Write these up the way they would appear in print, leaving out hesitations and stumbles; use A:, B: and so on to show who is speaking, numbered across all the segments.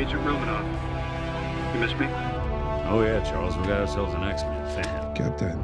A: Agent Romanoff. You miss me?
B: Oh yeah, Charles, we got ourselves an X-Men fan.
C: Captain.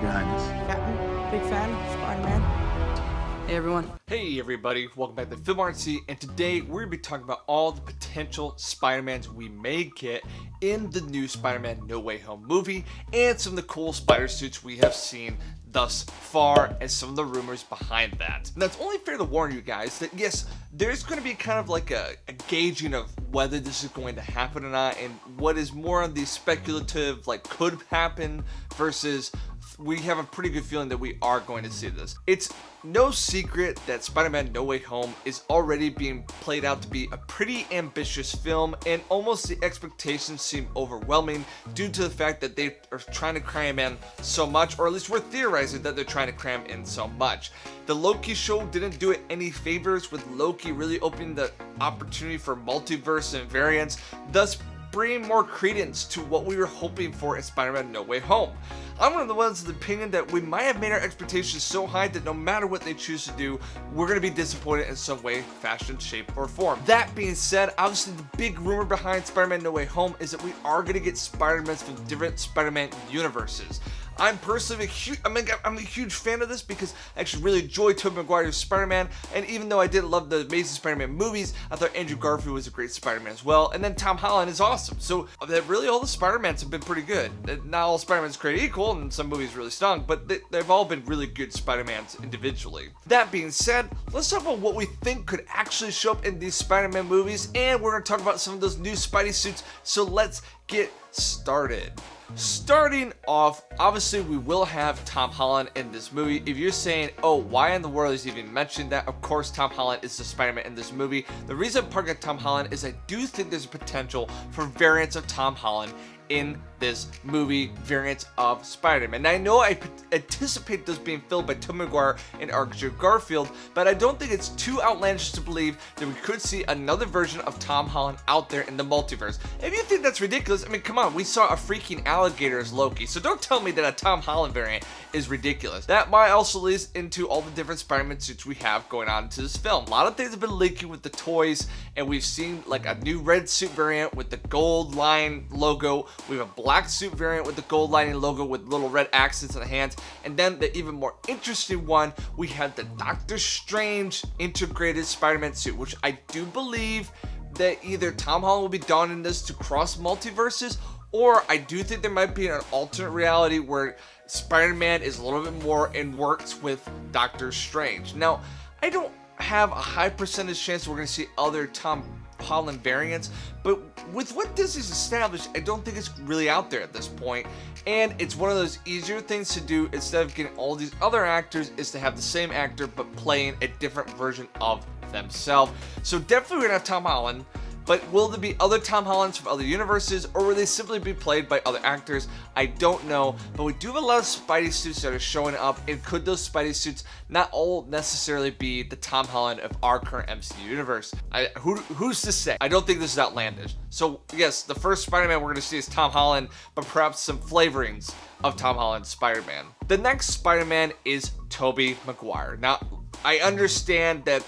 D: Your Highness.
E: Captain, big fan, Spider-Man. Hey everyone.
F: Hey everybody, welcome back to Film Artsy, and today we're going to be talking about all the potential Spider-Mans we may get in the new Spider-Man No Way Home movie, and some of the cool spider suits we have seen thus far, and some of the rumors behind that. And that's only fair to warn you guys that yes, there's going to be kind of like a gauging of whether this is going to happen or not, and what is more on the speculative, like could happen, versus we have a pretty good feeling that we are going to see this. It's no secret that Spider-Man No Way Home is already being played out to be a pretty ambitious film, and almost the expectations seem overwhelming due to the fact that they are trying to cram in so much, or at least we're theorizing that they're trying to cram in so much. The Loki show didn't do it any favors, with Loki really opening the opportunity for multiverse and variants, thus bringing more credence to what we were hoping for in Spider-Man No Way Home. I'm one of the ones of the opinion that we might have made our expectations so high that no matter what they choose to do, we're going to be disappointed in some way, fashion, shape, or form. That being said, obviously the big rumor behind Spider-Man No Way Home is that we are going to get Spider-Mans from different Spider-Man universes. I'm personally I'm a huge fan of this because I actually really enjoy Toby Maguire's Spider-Man, and even though I did love the Amazing Spider-Man movies, I thought Andrew Garfield was a great Spider-Man as well, and then Tom Holland is awesome. So that really all the Spider-Mans have been pretty good. Not all Spider-Mans created equal, and some movies really stunk, but they've all been really good Spider-Mans individually. That being said, let's talk about what we think could actually show up in these Spider-Man movies, and we're going to talk about some of those new Spidey suits, so let's get started. Starting off, obviously we will have Tom Holland in this movie. If you're saying, oh, why in the world is he even mentioning that? Of course, Tom Holland is the Spider-Man in this movie. The reason I'm talking about Tom Holland is I do think there's a potential for variants of Tom Holland in this movie, variants of Spider-Man. Now, I know I anticipate those being filled by Toby Maguire and Andrew Garfield, but I don't think it's too outlandish to believe that we could see another version of Tom Holland out there in the multiverse. If you think that's ridiculous, I mean, come on, we saw a freaking alligator as Loki, so don't tell me that a Tom Holland variant is ridiculous. That might also lead into all the different Spider-Man suits we have going on into this film. A lot of things have been leaking with the toys, and we've seen like a new red suit variant with the gold line logo. We have a black suit variant with the gold lining logo with little red accents on the hands, and then the even more interesting one, we had the Doctor Strange integrated Spider-Man suit, which I do believe that either Tom Holland will be donning this to cross multiverses, or I do think there might be an alternate reality where Spider-Man is a little bit more and works with Doctor Strange. Now, I don't have a high percentage chance we're going to see other Tom Holland variants, but with what Disney's established, I don't think it's really out there at this point, and it's one of those easier things to do instead of getting all these other actors, is to have the same actor but playing a different version of themselves. So definitely we're gonna have Tom Holland, but will there be other Tom Hollands from other universes, or will they simply be played by other actors? I don't know, but we do have a lot of Spidey suits that are showing up, and could those Spidey suits not all necessarily be the Tom Holland of our current MCU universe? Who's to say? I don't think this is outlandish. So yes, the first Spider-Man we're going to see is Tom Holland, but perhaps some flavorings of Tom Holland's Spider-Man. The next Spider-Man is Toby Maguire. Now, I understand that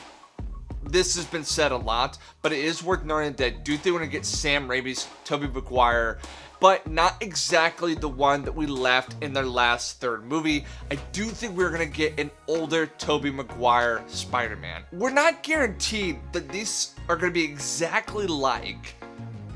F: this has been said a lot, but it is worth noting that I do think we're going to get Sam Raimi's Toby Maguire, but not exactly the one that we left in their last third movie. I do think we're going to get an older Toby Maguire Spider-Man. We're not guaranteed that these are going to be exactly like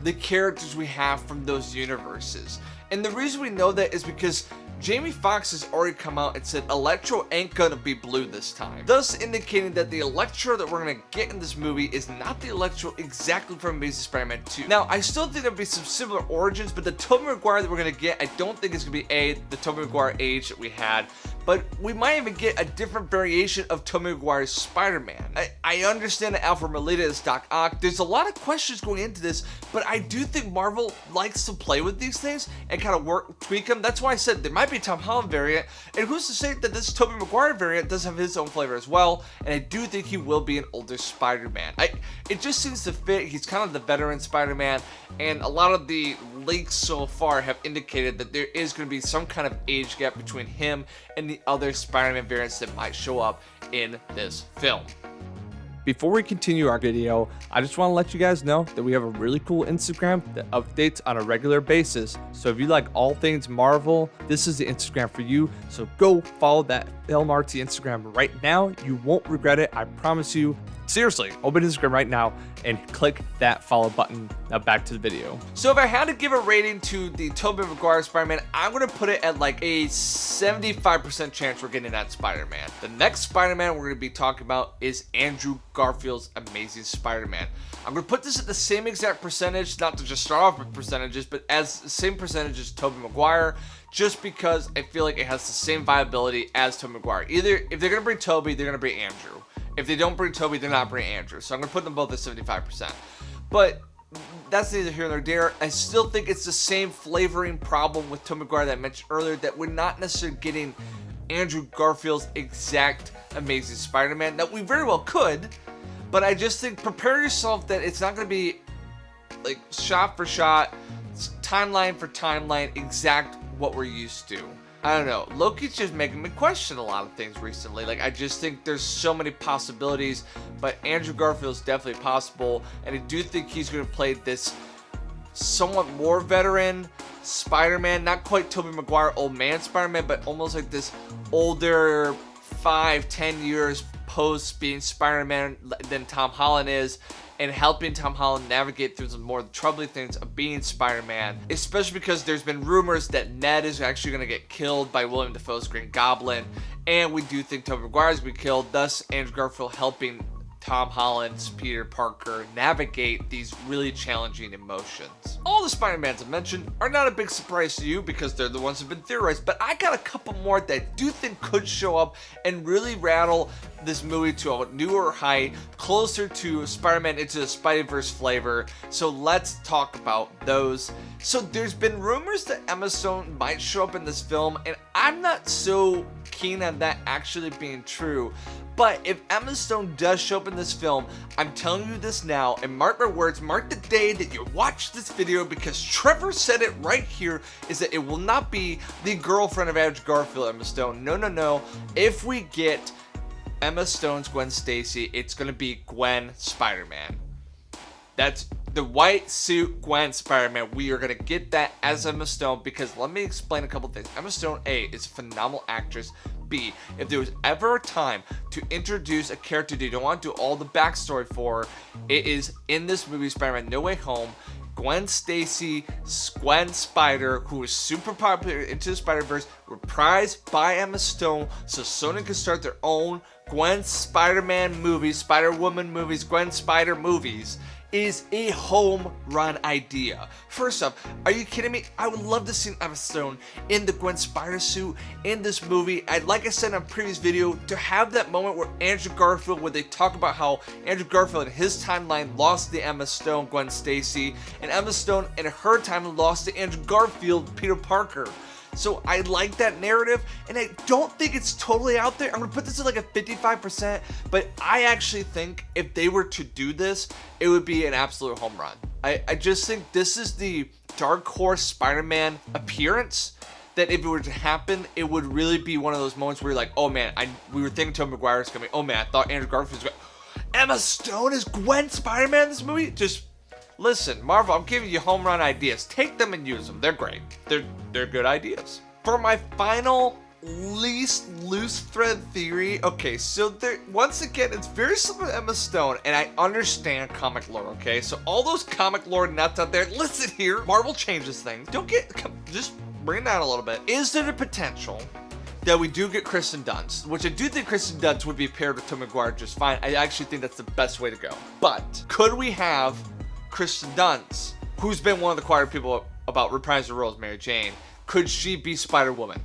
F: the characters we have from those universes. And the reason we know that is because Jamie Foxx has already come out and said Electro ain't gonna be blue this time, thus indicating that the Electro that we're gonna get in this movie is not the Electro exactly from Amazing Spider-Man 2. Now, I still think there'll be some similar origins, but the Tobey Maguire that we're gonna get, I don't think it's gonna be the Tobey Maguire age that we had, but we might even get a different variation of Tobey Maguire's Spider-Man. I understand that Alfred Molina is Doc Ock. There's a lot of questions going into this, but I do think Marvel likes to play with these things and kind of tweak them. That's why I said there might be a Tom Holland variant, and who's to say that this Tobey Maguire variant does have his own flavor as well, and I do think he will be an older Spider-Man. It just seems to fit. He's kind of the veteran Spider-Man, and a lot of the leaks so far have indicated that there is going to be some kind of age gap between him and the other Spider-Man variants that might show up in this film. Before we continue our video, I just want to let you guys know that we have a really cool Instagram that updates on a regular basis. So if you like all things Marvel, this is the Instagram for you. So go follow that filmartsy Instagram right now. You won't regret it, I promise you. Seriously, open Instagram right now and click that follow button. Now back to the video. So if I had to give a rating to the Toby Maguire Spider-Man, I'm going to put it at like a 75% chance we're getting that Spider-Man. The next Spider-Man we're going to be talking about is Andrew Garfield's Amazing Spider-Man. I'm going to put this at the same exact percentage, not to just start off with percentages, but as the same percentage as Toby Maguire, just because I feel like it has the same viability as Toby Maguire. Either if they're going to bring Toby, they're going to bring Andrew. If they don't bring Toby, they're not bringing Andrew. So I'm going to put them both at 75%. But that's neither here nor there. I still think it's the same flavoring problem with Toby Maguire that I mentioned earlier, that we're not necessarily getting Andrew Garfield's exact Amazing Spider-Man. Now, we very well could, but I just think prepare yourself that it's not going to be like shot for shot, timeline for timeline, exact what we're used to. I don't know. Loki's just making me question a lot of things recently. Like, I just think there's so many possibilities, but Andrew Garfield's definitely possible, and I do think he's going to play this somewhat more veteran Spider-Man, not quite Toby Maguire old man Spider-Man, but almost like this older 5-10 years post being Spider-Man than Tom Holland is, and helping Tom Holland navigate through some more troubling things of being Spider-Man, especially because there's been rumors that Ned is actually going to get killed by William Dafoe's Green Goblin, and we do think Tobey Maguire's going to be killed, thus Andrew Garfield helping Tom Holland's Peter Parker navigate these really challenging emotions. All the Spider-Mans I mentioned are not a big surprise to you because they're the ones who've been theorized, but I got a couple more that I do think could show up and really rattle this movie to a newer height, closer to Spider-Man Into the Spider-Verse flavor. So let's talk about those. So there's been rumors that Emma Stone might show up in this film, and I'm not so keen on that actually being true. But if Emma Stone does show up in this film, I'm telling you this now, and mark my words, mark the day that you watch this video, because Trevor said it right here, is that it will not be the girlfriend of Andrew Garfield, Emma Stone. No, no, no. If we get Emma Stone's Gwen Stacy, it's going to be Gwen Spider-Man. That's the white suit Gwen Spider-Man. We are going to get that as Emma Stone, because let me explain a couple things. Emma Stone, A, is a phenomenal actress. B, if there was ever a time to introduce a character that you don't want to do all the backstory for, it is in this movie, Spider-Man No Way Home. Gwen Stacy, Gwen Spider, who is super popular Into the Spider-Verse, reprised by Emma Stone, so Sony can start their own Gwen Spider-Man movies, Spider-Woman movies, Gwen Spider movies, is a home run idea. First off, are you kidding me? I would love to see Emma Stone in the Gwen Spider suit in this movie. Like I said in a previous video, to have that moment where Andrew Garfield, where they talk about how Andrew Garfield in his timeline lost to Emma Stone, Gwen Stacy, and Emma Stone in her timeline lost to Andrew Garfield, Peter Parker. So I like that narrative, and I don't think it's totally out there. I'm going to put this at like a 55%, but I actually think if they were to do this, it would be an absolute home run. I just think this is the dark horse Spider-Man appearance that if it were to happen, it would really be one of those moments where you're like, oh man, we were thinking Tobey Maguire was coming. Oh man, I thought Andrew Garfield was going. Emma Stone is Gwen Spider-Man in this movie? Just listen, Marvel, I'm giving you home run ideas. Take them and use them. They're great. They're good ideas. For my final least loose thread theory, okay, so there, once again, it's very similar to Emma Stone, and I understand comic lore, okay? So all those comic lore nuts out there, listen here, Marvel changes things. Just bring it down a little bit. Is there the potential that we do get Kristen Dunst, which I do think Kristen Dunst would be paired with Tobey Maguire just fine. I actually think that's the best way to go. But could we have Kristen Dunst, who's been one of the quiet people about reprising the role as Mary Jane, could she be Spider-Woman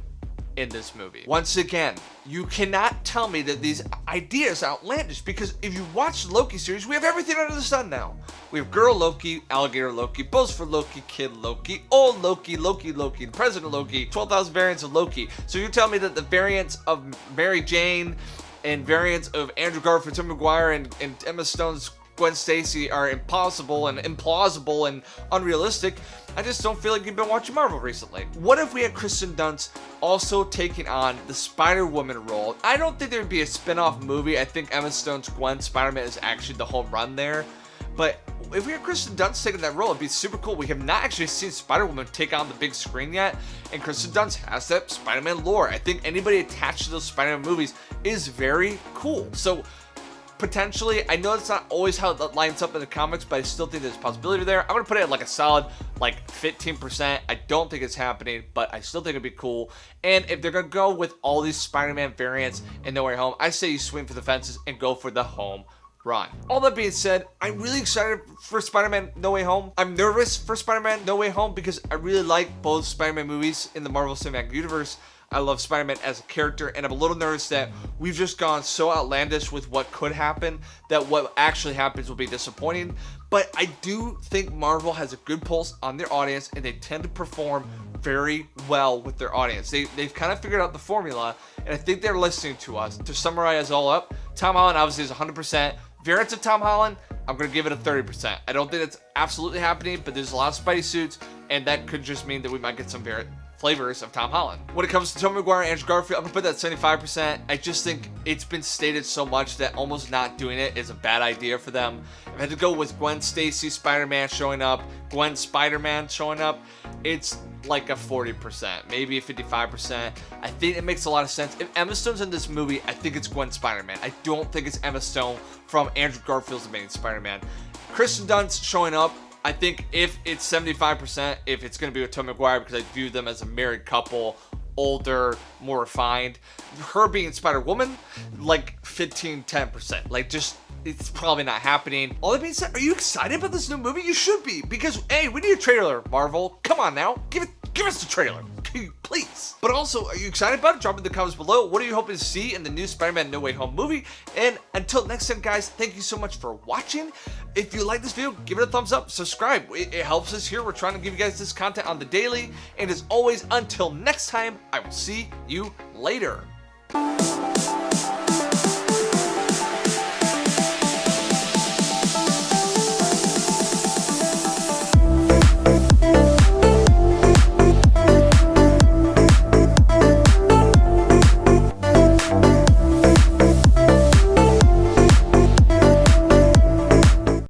F: in this movie? Once again, you cannot tell me that these ideas are outlandish, because if you watch the Loki series, we have everything under the sun now. We have Girl Loki, Alligator Loki, Boastful Loki, Kid Loki, Old Loki, Loki Loki, President Loki, 12,000 variants of Loki. So you're telling me that the variants of Mary Jane and variants of Andrew Garfield, Tom Maguire, and Emma Stone's Gwen Stacy are impossible and implausible and unrealistic, I just don't feel like you've been watching Marvel recently. What if we had Kristen Dunst also taking on the Spider-Woman role? I don't think there would be a spin-off movie. I think Emma Stone's Gwen Spider-Man is actually the home run there. But if we had Kristen Dunst taking that role, it'd be super cool. We have not actually seen Spider-Woman take on the big screen yet, and Kristen Dunst has that Spider-Man lore. I think anybody attached to those Spider-Man movies is very cool. So potentially, I know that's not always how that lines up in the comics, but I still think there's a possibility there. I'm going to put it at like a solid 15%. I don't think it's happening, but I still think it'd be cool. And if they're going to go with all these Spider-Man variants in No Way Home, I say you swing for the fences and go for the home run. All that being said, I'm really excited for Spider-Man No Way Home. I'm nervous for Spider-Man No Way Home because I really like both Spider-Man movies in the Marvel Cinematic Universe. I love Spider-Man as a character, and I'm a little nervous that we've just gone so outlandish with what could happen that what actually happens will be disappointing. But I do think Marvel has a good pulse on their audience, and they tend to perform very well with their audience. They've kind of figured out the formula, and I think they're listening to us. To summarize all up, Tom Holland obviously is 100%. Variants of Tom Holland, I'm going to give it a 30%. I don't think that's absolutely happening, but there's a lot of Spidey suits, and that could just mean that we might get some flavors of Tom Holland. When it comes to Toby Maguire and Andrew Garfield, I'm going to put that 75%. I just think it's been stated so much that almost not doing it is a bad idea for them. If I had to go with Gwen Stacy Spider-Man showing up, Gwen Spider-Man showing up, it's like a 40%, maybe a 55%. I think it makes a lot of sense. If Emma Stone's in this movie, I think it's Gwen Spider-Man. I don't think it's Emma Stone from Andrew Garfield's Amazing Spider-Man. Kristen Dunst showing up, I think if it's 75%, if it's going to be with Toby Maguire, because I view them as a married couple, older, more refined. Her being Spider-Woman, like 15-10%. Like, just, it's probably not happening. All that being said, are you excited about this new movie? You should be, because, hey, we need a trailer, Marvel. Come on now, give us the trailer, please. But also, are you excited about it? Drop in the comments below. What are you hoping to see in the new Spider-Man No Way Home movie? And until next time, guys, thank you so much for watching. If you like this video, give it a thumbs up, subscribe. It helps us here. We're trying to give you guys this content on the daily. And as always, until next time, I will see you later.